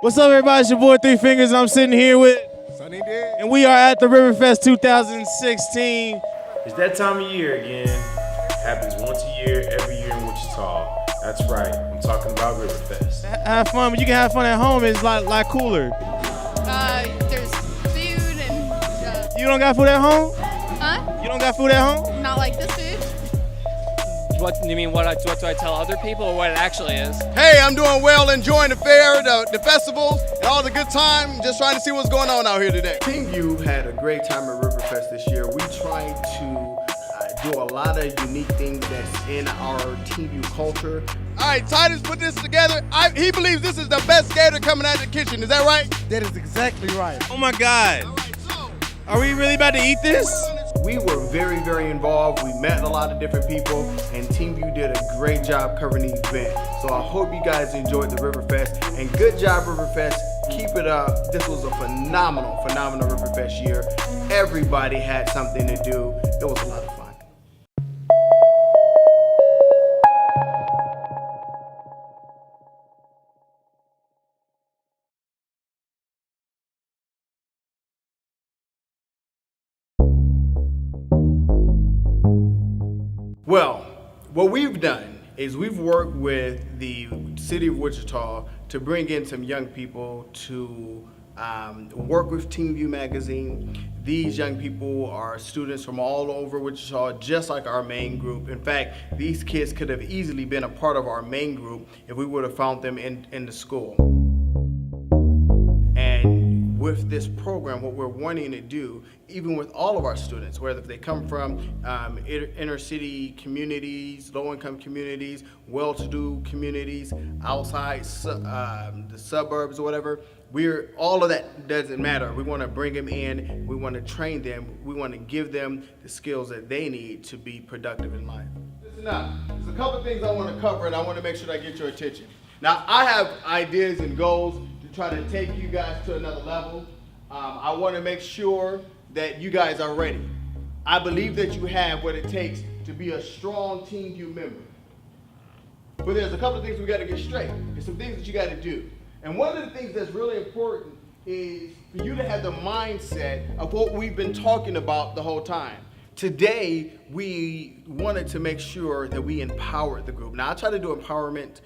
What's up, everybody? It's your boy Three Fingers. I'm sitting here with Sunny Day. and we are at the Riverfest 2016. It's that time of year again. Happens once a year, every year in Wichita. That's right. I'm talking about Riverfest. Have fun, but you can have fun at home. It's like cooler. There's food and You don't got food at home? huh? You don't got food at home? Not like this food. What you mean? What do I tell other people, or what it actually is? Hey, I'm doing well, enjoying the fair, the festivals, and all the good time. Just trying to see what's going on out here today. Teenview had a great time at Riverfest this year. We tried to do a lot of unique things that's in our Teenview culture. All right, Titus put this together. He believes this is the best skater coming out of the kitchen. Is that right? That is exactly right. Oh my God. All right, so Are we really about to eat this? We were very, very involved. We met a lot of different people, and Teenview did a great job covering the event. So I hope you guys enjoyed the Riverfest, and good job, Riverfest. Keep it up. This was a phenomenal Riverfest year. Everybody had something to do. It was a lot of fun. Well, what we've done is we've worked with the city of Wichita to bring in some young people to work with Teenview Magazine. These young people are students from all over Wichita, just like our main group. In fact, these kids could have easily been a part of our main group if we would have found them in the school. And with this program, what we're wanting to do, even with all of our students, whether they come from inner city communities, low-income communities, well-to-do communities, outside the suburbs or whatever, all of that doesn't matter. We want to bring them in, we want to train them, we want to give them the skills that they need to be productive in life. Listen up, there's a couple things I want to cover, and I want to make sure that I get your attention. Now, I have ideas and goals to try to take you guys to another level. I want to make sure that you guys are ready. I believe that you have what it takes to be a strong Teenview member. But there's a couple of things we got to get straight. There's some things that you got to do. And one of the things that's really important is for you to have the mindset of what we've been talking about the whole time. Today, we wanted to make sure that we empowered the group. Now, I try to do empowerment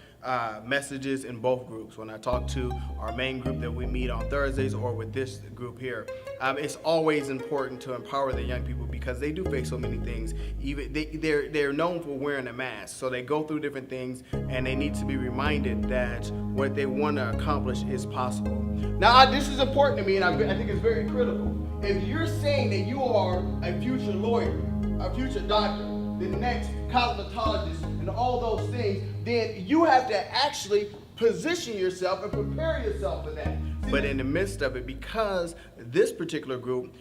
messages in both groups. When I talk to our main group that we meet on Thursdays or with this group here, it's always important to empower the young people because they do face so many things. Even they're known for wearing a mask, so they go through different things, and they need to be reminded that what they want to accomplish is possible. Now, this is important to me, and I think it's very critical. If you're saying that you are a future lawyer, a future doctor, the next cosmetologist, and all those things, then you have to actually position yourself and prepare yourself for that. But in the midst of it, because this particular group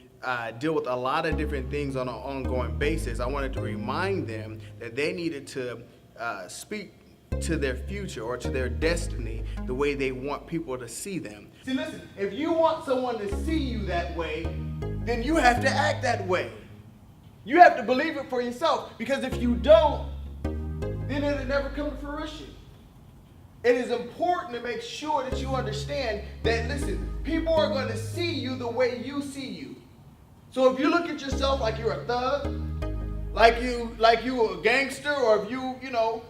deal with a lot of different things on an ongoing basis, I wanted to remind them that they needed to speak to their future or to their destiny the way they want people to see them. See, listen, if you want someone to see you that way, then you have to act that way. You have to believe it for yourself, because if you don't, then it'll never come to fruition. It is important to make sure that you understand that, listen, people are going to see you the way you see you. So if you look at yourself like you're a thug, like you a gangster, or if you know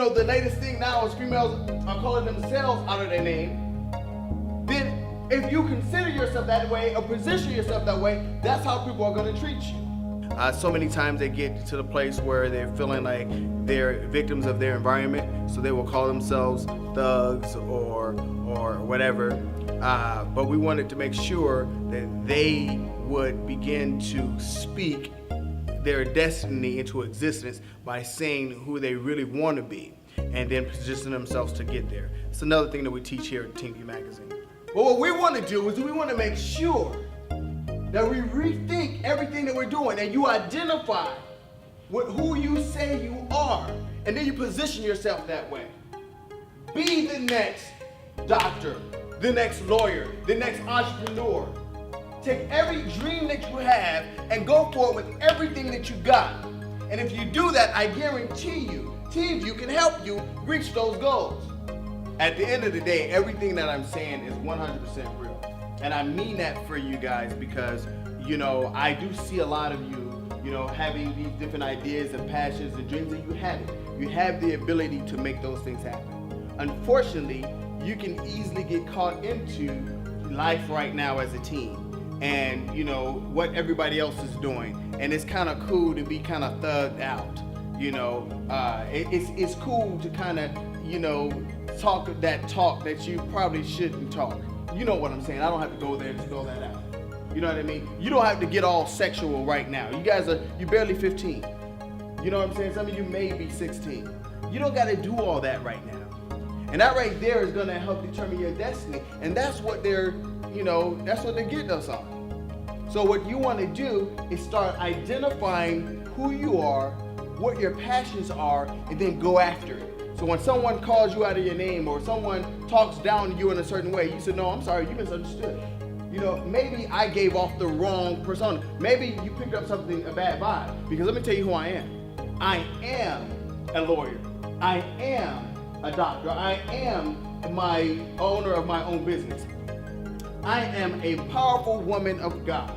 the latest thing now is females are calling themselves out of their name, then if you consider yourself that way or position yourself that way, that's how people are going to treat you. So many times they get to the place where they're feeling like they're victims of their environment, so they will call themselves thugs or whatever. But we wanted to make sure that they would begin to speak their destiny into existence by saying who they really want to be, and then position themselves to get there. It's another thing that we teach here at Teenview Magazine. But what we want to do is we want to make sure that we rethink everything that we're doing, and you identify with who you say you are, and then you position yourself that way. Be the next doctor, the next lawyer, the next entrepreneur. Take every dream that you have and go for it with everything that you got. And if you do that, I guarantee you, Teenview can help you reach those goals. at the end of the day, everything that I'm saying is 100% real. And I mean that for you guys because, you know, I do see a lot of you, you know, having these different ideas and passions and dreams, and you have it. You have the ability to make those things happen. Unfortunately, you can easily get caught into life right now as a teen and, you know, what everybody else is doing. And it's kind of cool to be kind of thugged out, you know. It's cool to kind of, you know, talk that you probably shouldn't talk. You know what I'm saying? I don't have to go there and spell that out. You know what I mean? You don't have to get all sexual right now. You guys you're barely 15. You know what I'm saying? Some of you may be 16. You don't got to do all that right now. And that right there is going to help determine your destiny. And that's what they're getting us on. So what you want to do is start identifying who you are, what your passions are, and then go after it. So when someone calls you out of your name or someone talks down to you in a certain way, you say, no, I'm sorry, you misunderstood. You know, maybe I gave off the wrong persona. Maybe you picked up a bad vibe. Because let me tell you who I am. I am a lawyer. I am a doctor. I am my owner of my own business. I am a powerful woman of God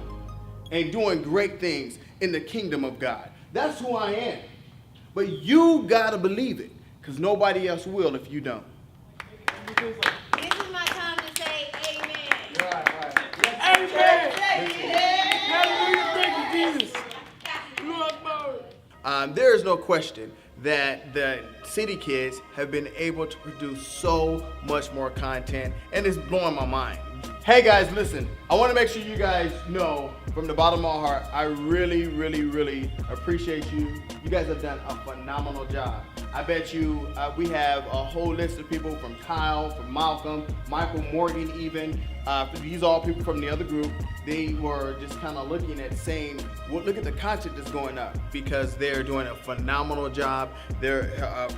and doing great things in the kingdom of God. That's who I am. But you gotta believe it. Because nobody else will if you don't. This is my time to say amen. Right. Amen. There is no question that the city kids have been able to produce so much more content, and it's blowing my mind. Hey guys, listen, I want to make sure you guys know from the bottom of my heart, I really, really, really appreciate you. You guys have done a phenomenal job. I bet you we have a whole list of people from Kyle, from Malcolm, Michael Morgan even. These are all people from the other group. They were just kind of looking at saying, well, look at the content that's going up because they're doing a phenomenal job.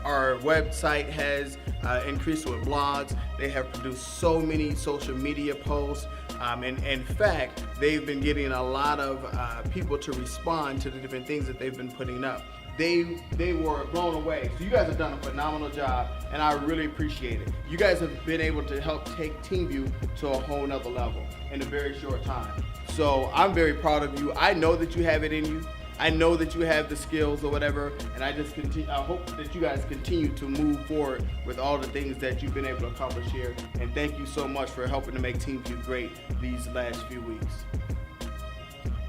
Our website has increased with blogs. They have produced so many social media posts. And in fact, they've been getting a lot of people to respond to the different things that they've been putting up. They were blown away. So you guys have done a phenomenal job, and I really appreciate it. You guys have been able to help take Teenview to a whole nother level in a very short time. So I'm very proud of you. I know that you have it in you. I know that you have the skills or whatever, and I hope that you guys continue to move forward with all the things that you've been able to accomplish here. And thank you so much for helping to make Teenview great these last few weeks.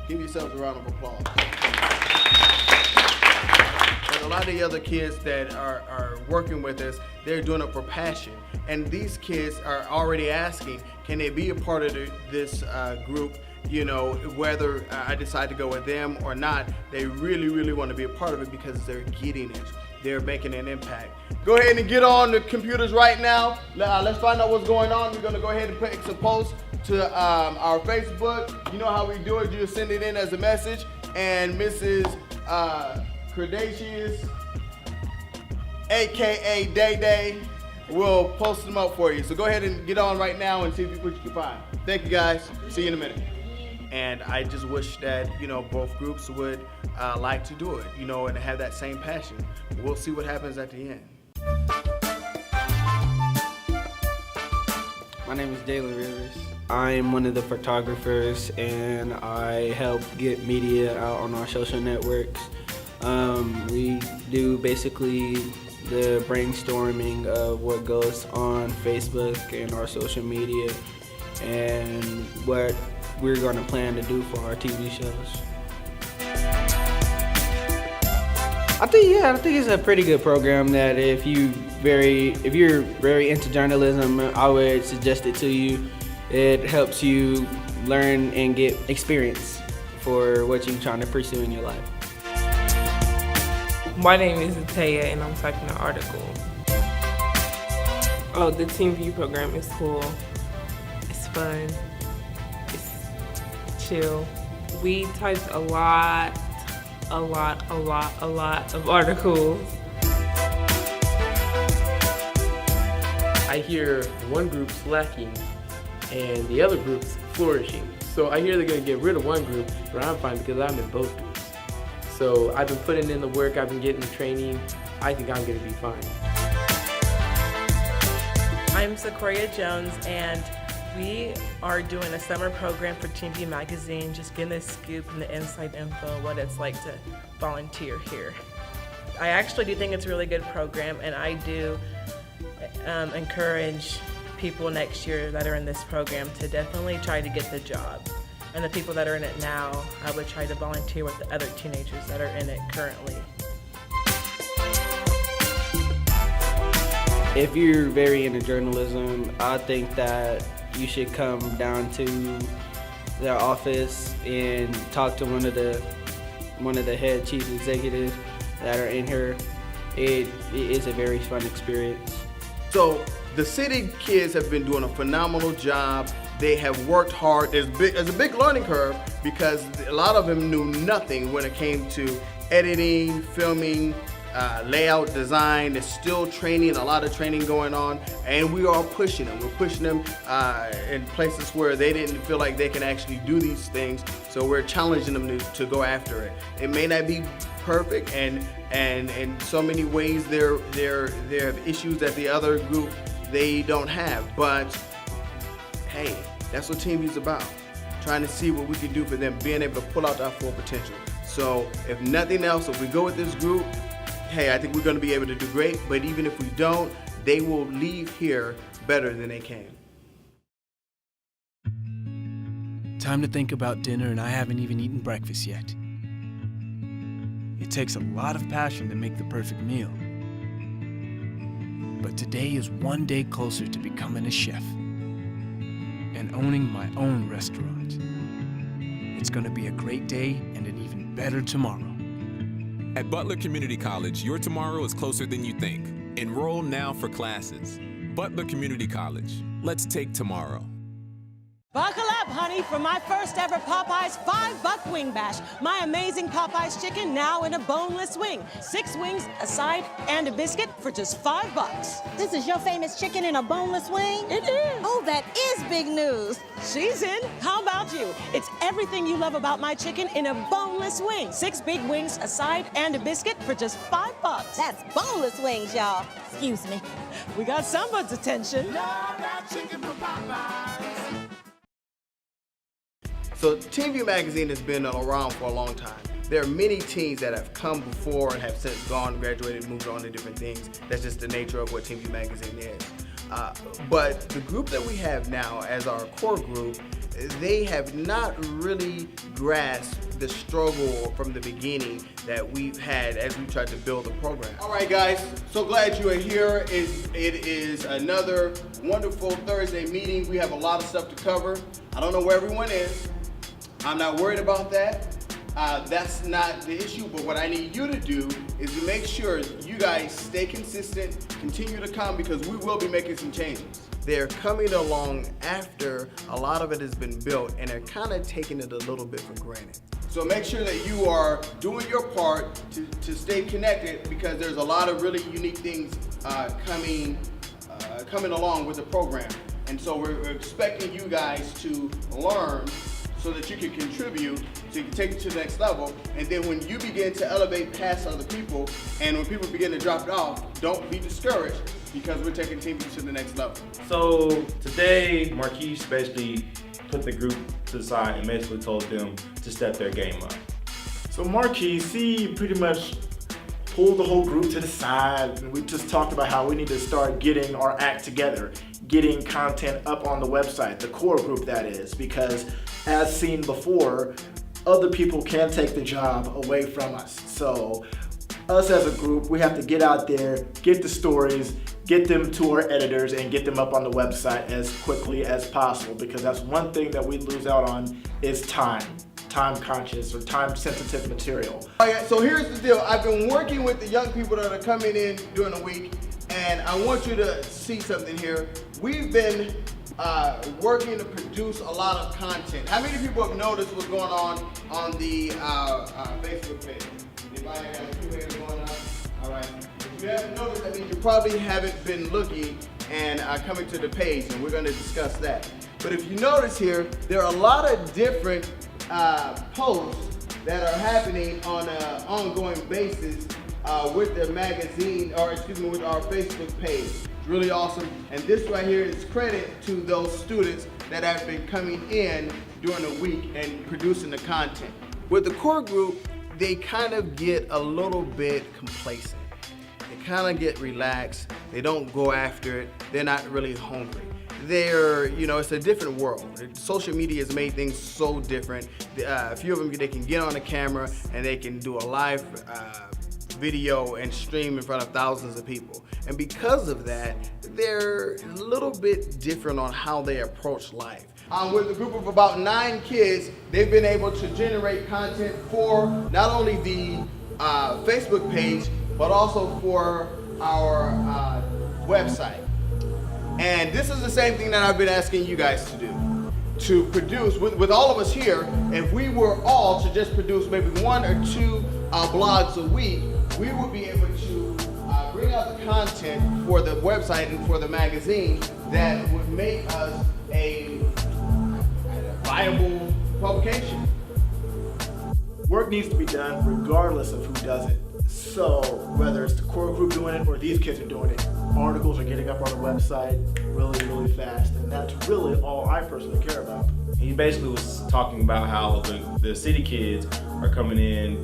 Give yourselves a round of applause. But a lot of the other kids that are working with us, they're doing it for passion. And these kids are already asking, can they be a part of this group? You know, whether I decide to go with them or not, they really, really want to be a part of it because they're getting it. They're making an impact. Go ahead and get on the computers right now. Let's find out what's going on. We're going to go ahead and put some posts to our Facebook. You know how we do it. You just send it in as a message. And Mrs. Credacious, a.k.a. Day Day, will post them up for you. So go ahead and get on right now and see what you can find. Thank you, guys. See you in a minute. And I just wish that, you know, both groups would like to do it, you know, and have that same passion. We'll see what happens at the end. My name is Jalen Rivers. I'm one of the photographers, and I help get media out on our social networks. We do basically the brainstorming of what goes on Facebook and our social media and what we're going to plan to do for our TV shows. I think it's a pretty good program that if you're very into journalism, I would suggest it to you. It helps you learn and get experience for what you're trying to pursue in your life. My name is Taya, and I'm typing an article. Oh, the Teenview program is cool. It's fun. It's chill. We typed a lot of articles. I hear one group's lacking and the other group's flourishing. So I hear they're gonna get rid of one group, but I'm fine because I'm in both groups. So I've been putting in the work, I've been getting the training. I think I'm gonna be fine. I'm Sequoia Jones, and we are doing a summer program for Teenview Magazine, just getting the scoop and the inside info, what it's like to volunteer here. I actually do think it's a really good program, and I do encourage people next year that are in this program to definitely try to get the job. And the people that are in it now, I would try to volunteer with the other teenagers that are in it currently. If you're very into journalism, I think that you should come down to their office and talk to one of the head chief executives that are in here. It is a very fun experience. So the city kids have been doing a phenomenal job. They have worked hard. There's a big learning curve because a lot of them knew nothing when it came to editing, filming, layout design. There's still training, a lot of training going on, and we are pushing them. We're pushing them in places where they didn't feel like they can actually do these things, so we're challenging them to go after it. It may not be perfect, and in so many ways there have issues that the other group they don't have, but hey, that's what Teenview's about. Trying to see what we can do for them, being able to pull out our full potential. So if nothing else, if we go with this group, hey, I think we're going to be able to do great, but even if we don't, they will leave here better than they came. Time to think about dinner, and I haven't even eaten breakfast yet. It takes a lot of passion to make the perfect meal. But today is one day closer to becoming a chef and owning my own restaurant. It's going to be a great day and an even better tomorrow. At Butler Community College, your tomorrow is closer than you think. Enroll now for classes. Butler Community College. Let's take tomorrow. Buckle up, honey, for my first ever Popeyes $5 wing bash. My amazing Popeyes chicken now in a boneless wing. 6 wings, a side, and a biscuit for just $5. This is your famous chicken in a boneless wing? It is. Oh, that is big news. She's in. How about you? It's everything you love about my chicken in a boneless wing. 6 big wings, a side, and a biscuit for just $5. That's boneless wings, y'all. Excuse me. We got someone's attention. So Teenview Magazine has been around for a long time. There are many teens that have come before and have since gone, graduated, moved on to different things. That's just the nature of what Teenview Magazine is. But the group that we have now as our core group, they have not really grasped the struggle from the beginning that we've had as we tried to build the program. All right, guys, so glad you are here. It is another wonderful Thursday meeting. We have a lot of stuff to cover. I don't know where everyone is. I'm not worried about that. That's not the issue, but what I need you to do is to make sure you guys stay consistent, continue to come, because we will be making some changes. They're coming along after a lot of it has been built, and they're kind of taking it a little bit for granted. So make sure that you are doing your part to stay connected, because there's a lot of really unique things coming along with the program. And so we're expecting you guys to learn so that you can contribute, so you can take it to the next level. And then when you begin to elevate past other people, and when people begin to drop it off, don't be discouraged, because we're taking Teenview to the next level. So today, Marquise basically put the group to the side and basically told them to step their game up. So Marquise, he pretty much pulled the whole group to the side, and we just talked about how we need to start getting our act together, getting content up on the website, the core group that is, because as seen before, other people can take the job away from us. So us as a group, we have to get out there, get the stories, get them to our editors, and get them up on the website as quickly as possible, because that's one thing that we lose out on is time conscious or time sensitive material. All right, so here's the deal. I've been working with the young people that are coming in during the week, and I want you to see something here. We've been working to produce a lot of content. How many people have noticed what's going on the Facebook page? Anybody got a few hands going on? All right. If you haven't noticed, that means you probably haven't been looking and coming to the page, and we're going to discuss that. But if you notice here, there are a lot of different posts that are happening on an ongoing basis with the magazine, or excuse me, with our Facebook page. It's really awesome. And this right here is credit to those students that have been coming in during the week and producing the content. With the core group, they kind of get a little bit complacent. They kind of get relaxed. They don't go after it. They're not really hungry. They're, it's a different world. Social media has made things so different. A few of them, they can get on the camera and they can do a live video and stream in front of thousands of people. And because of that, they're a little bit different on how they approach life. With a group of about 9 kids, they've been able to generate content for not only the Facebook page, but also for our website. And this is the same thing that I've been asking you guys to do, to produce, with all of us here, if we were all to just produce maybe 1 or 2 blogs a week, we would be able to bring out the content for the website and for the magazine that would make us a viable publication. Work needs to be done regardless of who does it. So whether it's the core group doing it or these kids are doing it, articles are getting up on the website really, really fast, and that's really all I personally care about. He basically was talking about how the city kids are coming in,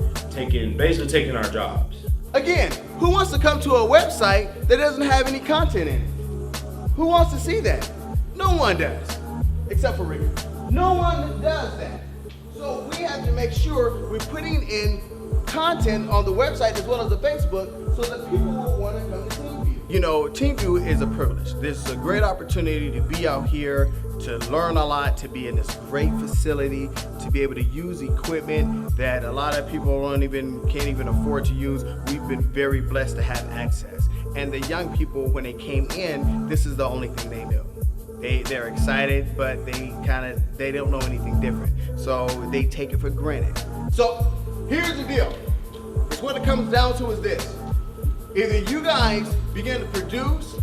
basically taking our jobs. Again, who wants to come to a website that doesn't have any content in it? Who wants to see that? No one does, except for Ricky. No one does that. So we have to make sure we're putting in content on the website as well as the Facebook so that people will want to come to Teenview. Teenview is a privilege. This is a great opportunity to be out here, to learn a lot, to be in this great facility, to be able to use equipment that a lot of people can't even afford to use. We've been very blessed to have access. And the young people, when they came in, this is the only thing they knew. They're excited, but they don't know anything different. So they take it for granted. So here's the deal. It's what it comes down to is this. Either you guys begin to produce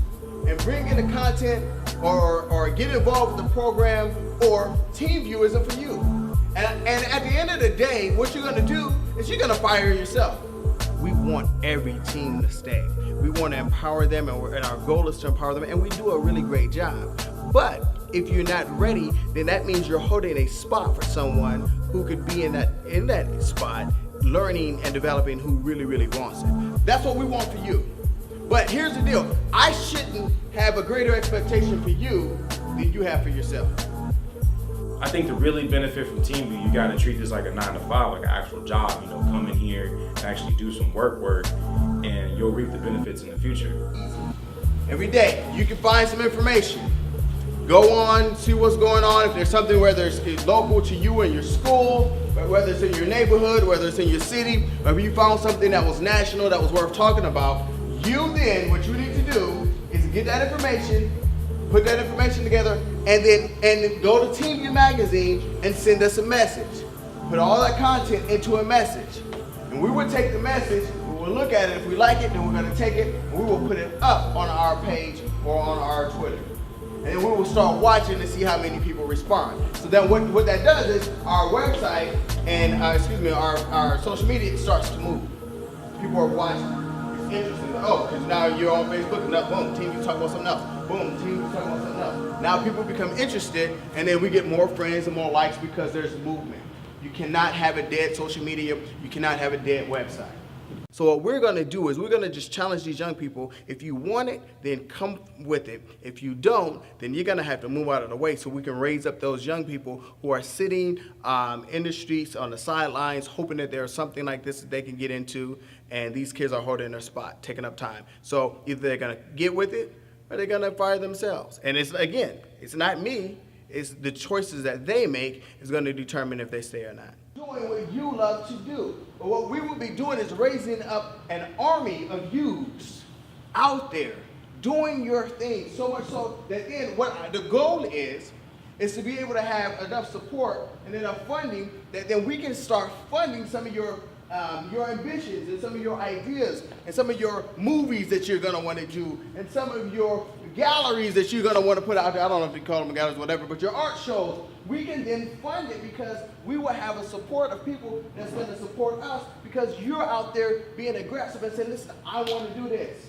and bring in the content or get involved with the program, or Teenview isn't for you. And at the end of the day, what you're gonna do is you're gonna fire yourself. We want every team to stay. We want to empower them, and our goal is to empower them, and we do a really great job. But if you're not ready, then that means you're holding a spot for someone who could be in that spot, learning and developing, who really, really wants it. That's what we want for you. But here's the deal. I shouldn't have a greater expectation for you than you have for yourself. I think to really benefit from Teenview, you got to treat this like a 9-to-5, like an actual job. Come in here and actually do some work, and you'll reap the benefits in the future. Every day, you can find some information. Go on, see what's going on. If there's something, whether it's local to you in your school, whether it's in your neighborhood, whether it's in your city, or if you found something that was national, that was worth talking about, what you need to do is get that information, put that information together, and then go to Teenview Magazine and send us a message. Put all that content into a message. And we will take the message, we will look at it. If we like it, then we're going to take it, and we will put it up on our page or on our Twitter. And we will start watching to see how many people respond. So then what that does is our website and our social media starts to move. People are watching. It's interesting. Oh, because now you're on Facebook, and now boom, Teenview talk about something else. Boom, Teenview talk about something else. Now people become interested, and then we get more friends and more likes because there's movement. You cannot have a dead social media. You cannot have a dead website. So what we're going to do is we're going to just challenge these young people. If you want it, then come with it. If you don't, then you're going to have to move out of the way so we can raise up those young people who are sitting in the streets on the sidelines hoping that there's something like this that they can get into, and these kids are holding their spot, taking up time. So either they're going to get with it or they're going to fire themselves. And it's not me. It's the choices that they make is going to determine if they stay or not. Doing what you love to do. But what we will be doing is raising up an army of youths out there doing your thing, so much so that then what the goal is to be able to have enough support and enough funding that then we can start funding some of your ambitions and some of your ideas and some of your movies that you're going to want to do and some of your galleries that you're going to want to put out there. I don't know if you call them galleries or whatever, but your art shows, we can then fund it because we will have a support of people that's going to support us because you're out there being aggressive and saying, listen, I want to do this.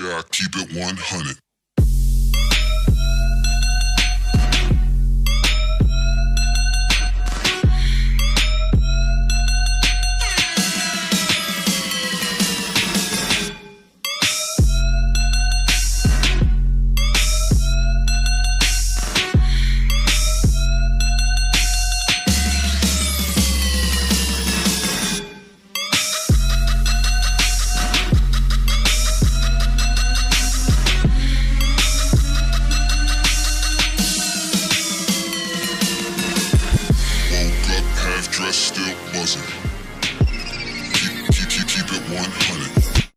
Yeah, keep it 100. dress still buzzing. Keep it 100.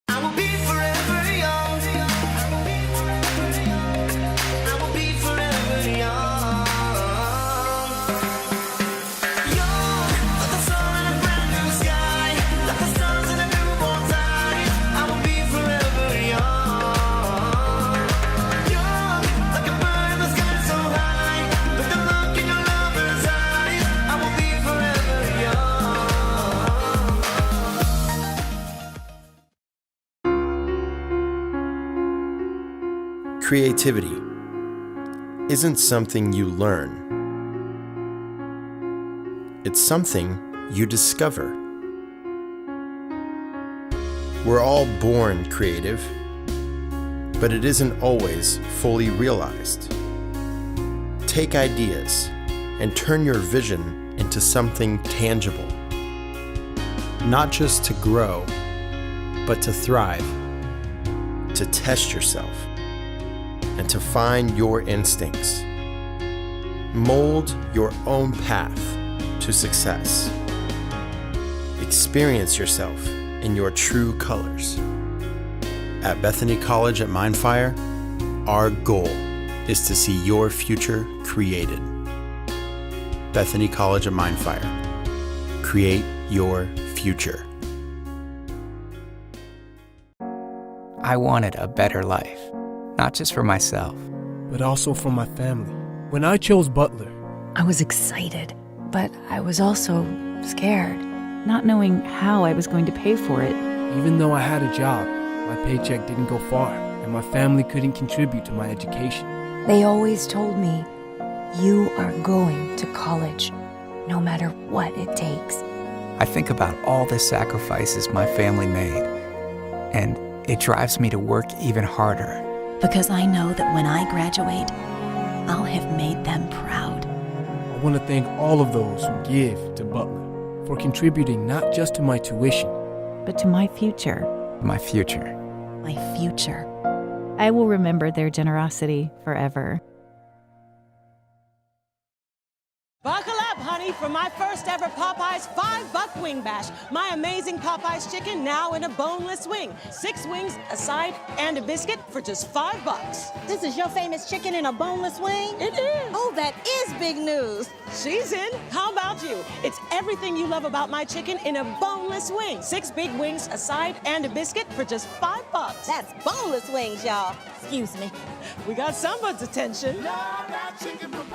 I will be forever young. I will be forever young. Young, like the sun in a brand new sky, like the stars in a newborn tide. I will be forever young. Young, like a bird in the sky so high, with the look in your lover's eyes. I will be forever young. Creativity isn't something you learn. It's something you discover. We're all born creative, but it isn't always fully realized. Take ideas and turn your vision into something tangible. Not just to grow, but to thrive, to test yourself, and to find your instincts. Mold your own path to success. Experience yourself in your true colors. At Bethany College at Mindfire, our goal is to see your future created. Bethany College at Mindfire. Create your future. I wanted a better life. Not just for myself, but also for my family. When I chose Butler, I was excited, but I was also scared, not knowing how I was going to pay for it. even though I had a job, my paycheck didn't go far, and my family couldn't contribute to my education. They always told me, you are going to college, no matter what it takes. I think about all the sacrifices my family made, and it drives me to work even harder. Because I know that when I graduate, I'll have made them proud. I want to thank all of those who give to Butler for contributing not just to my tuition, but to my future. My future. My future. I will remember their generosity forever. Buckle up, honey, for my first ever Popeyes $5 wing bash. My amazing Popeyes chicken now in a boneless wing. 6 wings, a side, and a biscuit for just $5. This is your famous chicken in a boneless wing? It is. Oh, that is big news. She's in. How about you? It's everything you love about my chicken in a boneless wing. 6 big wings, a side, and a biscuit for just $5. That's boneless wings, y'all. Excuse me. We got someone's attention. Love that chicken from